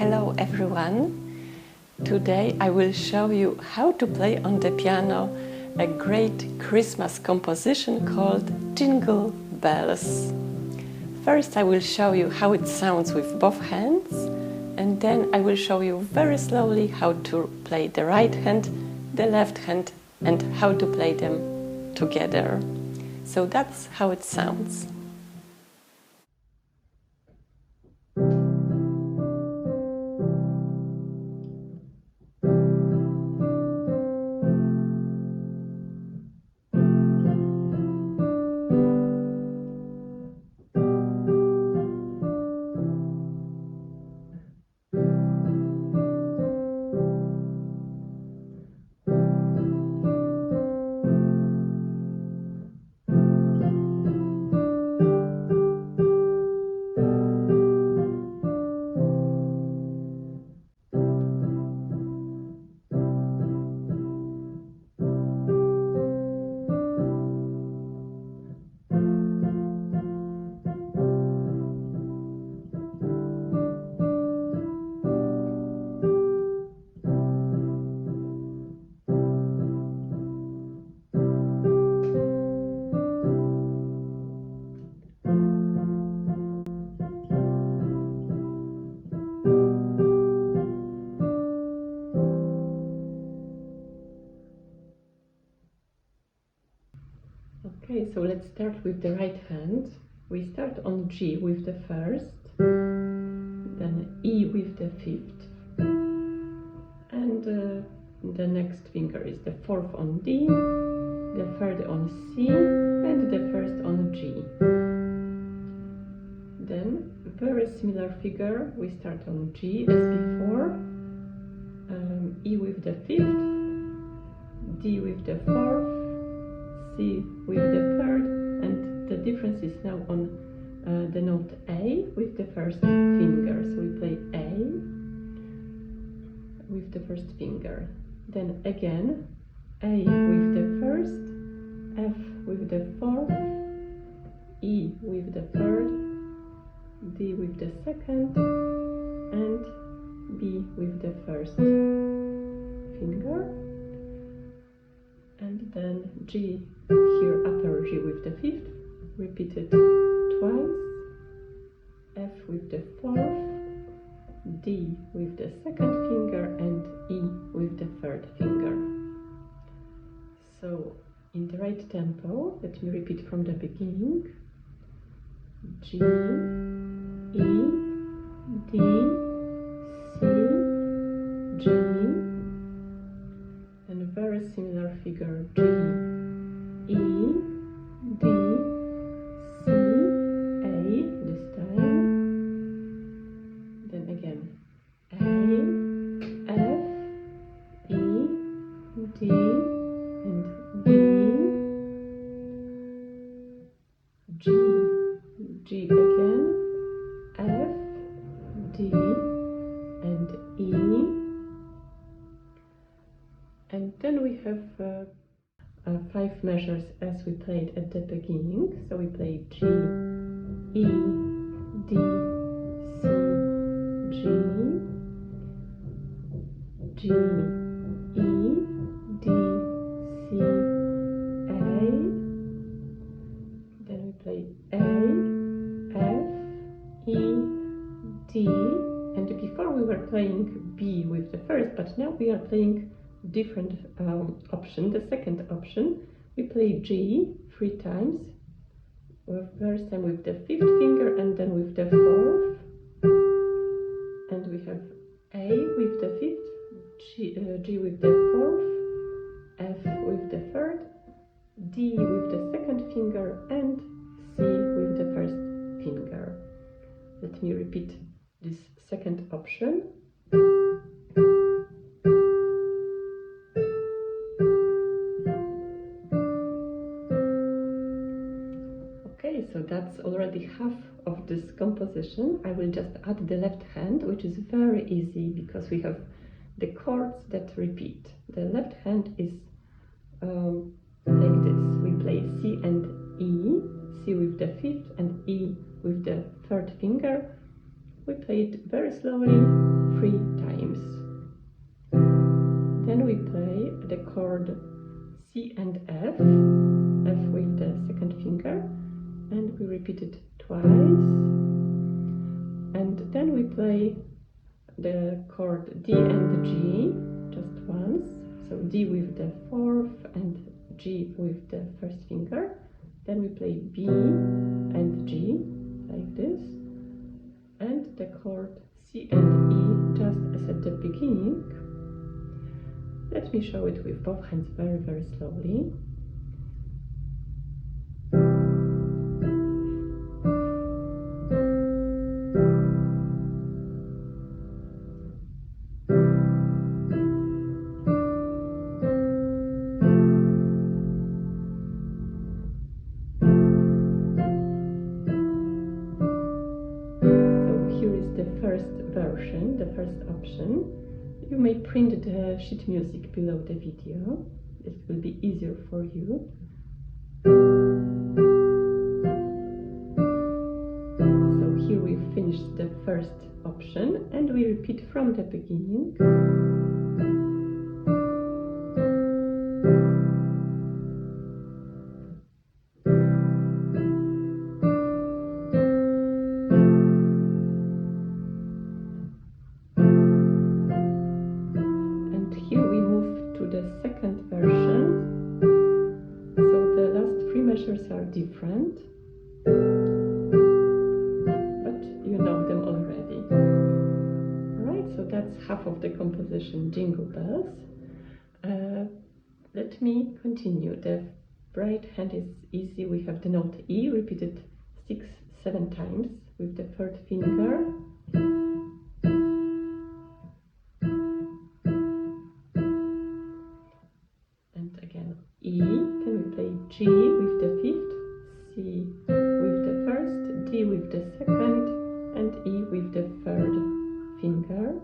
Hello everyone! Today I will show you how to play on the piano a great Christmas composition called Jingle Bells. First I will show you how it sounds with both hands, and then I will show you very slowly how to play the right hand, the left hand, and how to play them together. So that's how it sounds. Okay, so let's start with the right hand. We start on G with the first, then E with the fifth, and the next finger is the fourth on D, the third on C, and the first on G. Then, very similar figure, we start on G as before, E with the fifth, D with the fourth, C with the third, and the difference is now on the note A with the first finger. So we play A with the first finger. Then again, A with the first, F with the fourth, E with the third, D with the second, and B with the first finger. And then G here, upper G with the fifth, repeated twice, F with the fourth, D with the second finger, and E with the third finger. So in the right tempo, let me repeat from the beginning: G, E, D, C, G, and very similar figure: G, E, D, C, A this time, then again A, F, E, D, and B, G, G again, F, D, and E, and then we have 5 measures as we played at the beginning. So we play G, E, D, C, G, G, E, D, C, A, then we play A, F, E, D, and before we were playing B with the first, but now we are playing different option. The second option, we play G 3 times, first time with the fifth finger and then with the fourth, and we have A with the fifth, G with the fourth, F with the third, D with the second finger, and C with the first finger. Let me repeat this second option. Okay, so that's already half of this composition. I will just add the left hand, which is very easy because we have the chords that repeat. The left hand is like this. We play C and E, C with the fifth and E with the third finger, we play it very slowly 3 times. Then we play the chord C and F, F with the second finger, and we repeat it twice. And then we play the chord D and G just once, so D with the fourth and G with the first finger. Then we play B and G like this, and the chord C and E just as at the beginning. Let me show it with both hands very, very slowly. Version, the first option. You may print the sheet music below the video. It will be easier for you. So here we finished the first option and we repeat from the beginning. Are different, but you know them already. Alright, so that's half of the composition, Jingle Bells. Let me continue. The right hand is easy. We have the note E repeated 6-7 times with the third finger. And again E, then we play G with the fifth, C with the first, D with the second, and E with the third finger.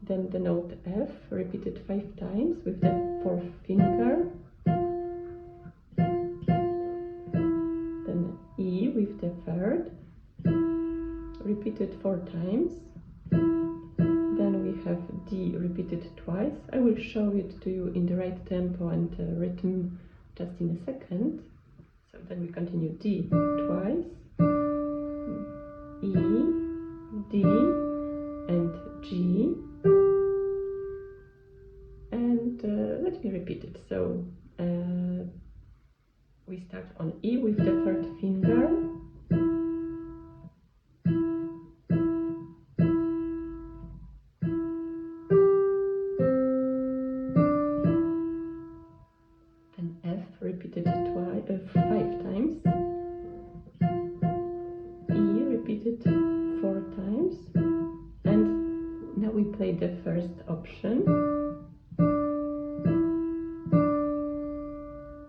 Then the note F repeated 5 times with the fourth finger. Then E with the third, repeated 4 times. Then we have D repeated twice. I will show it to you in the right tempo and rhythm just in a second. So then we continue D twice, E, D, and G. And let me repeat it. So we start on E with the third finger. Repeated 5 times, E repeated 4 times, and now we play the first option.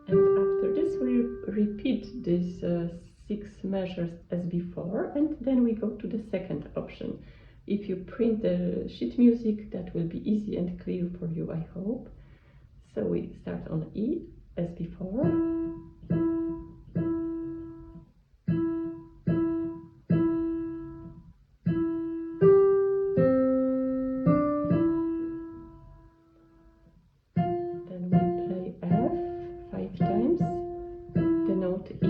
And after this we repeat these 6 measures as before, and then we go to the second option. If you print the sheet music, that will be easy and clear for you, I hope. So we start on E as before. Then we play F 5 times, the note E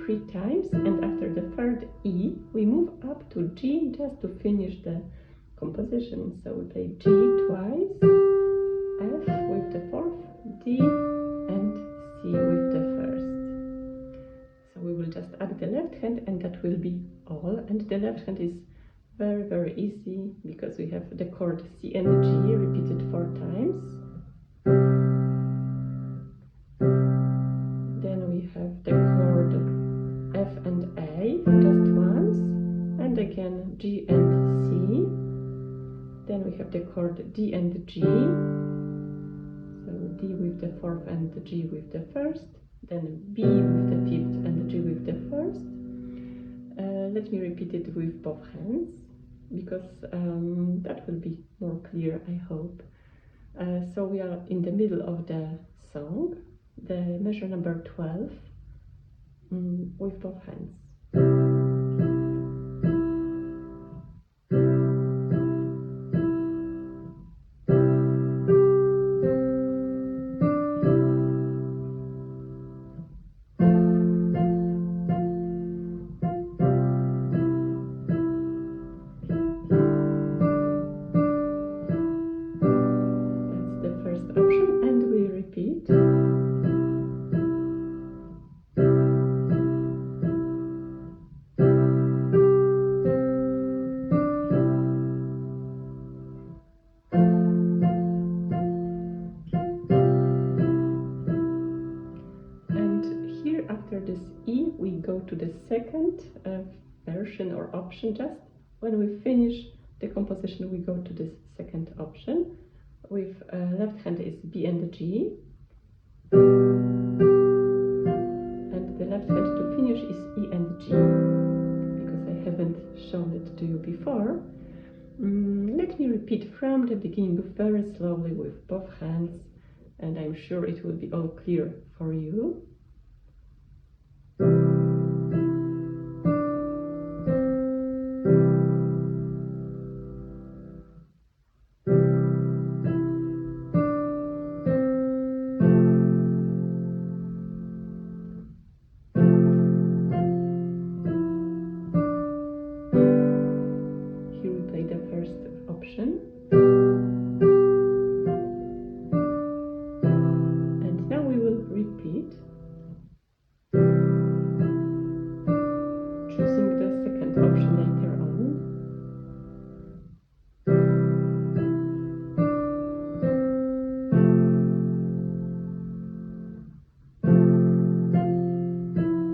3 times, and after the third E we move up to G just to finish the composition. So we play G twice, F with the fourth, D, and C with the first. So we will just add the left hand and that will be all. And the left hand is very, very easy because we have the chord C and G repeated 4 times. Then we have the chord F and A just once, and again G and C. Then we have the chord D and G. D with the fourth and the G with the first, then B with the fifth and the G with the first. Let me repeat it with both hands because that will be more clear, I hope. So we are in the middle of the song, the measure number 12, with both hands. go to the second version or option. Just when we finish the composition, we go to this second option. With left hand is B and G, and the left hand to finish is E and G, because I haven't shown it to you before. Let me repeat from the beginning very slowly with both hands, and I'm sure it will be all clear for you. Here we play the first option. And now we will repeat, choosing the second option later on.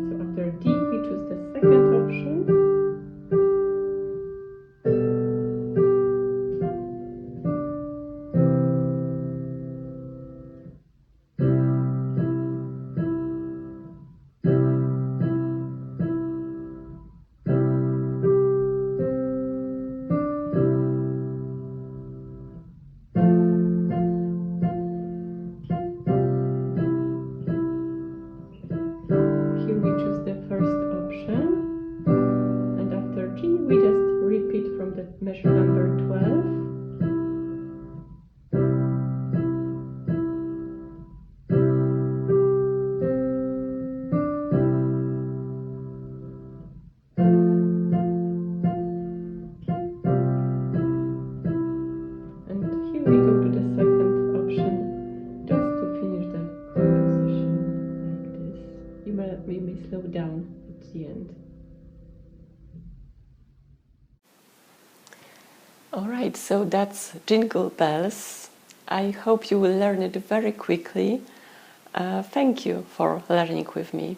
So after D, we choose the second option. Here we choose the first option, and after G we just repeat from the measure number 12. And here we go to the second option, just to finish the composition like this. You may slow down at the end. Alright, so that's Jingle Bells. I hope you will learn it very quickly. Thank you for learning with me.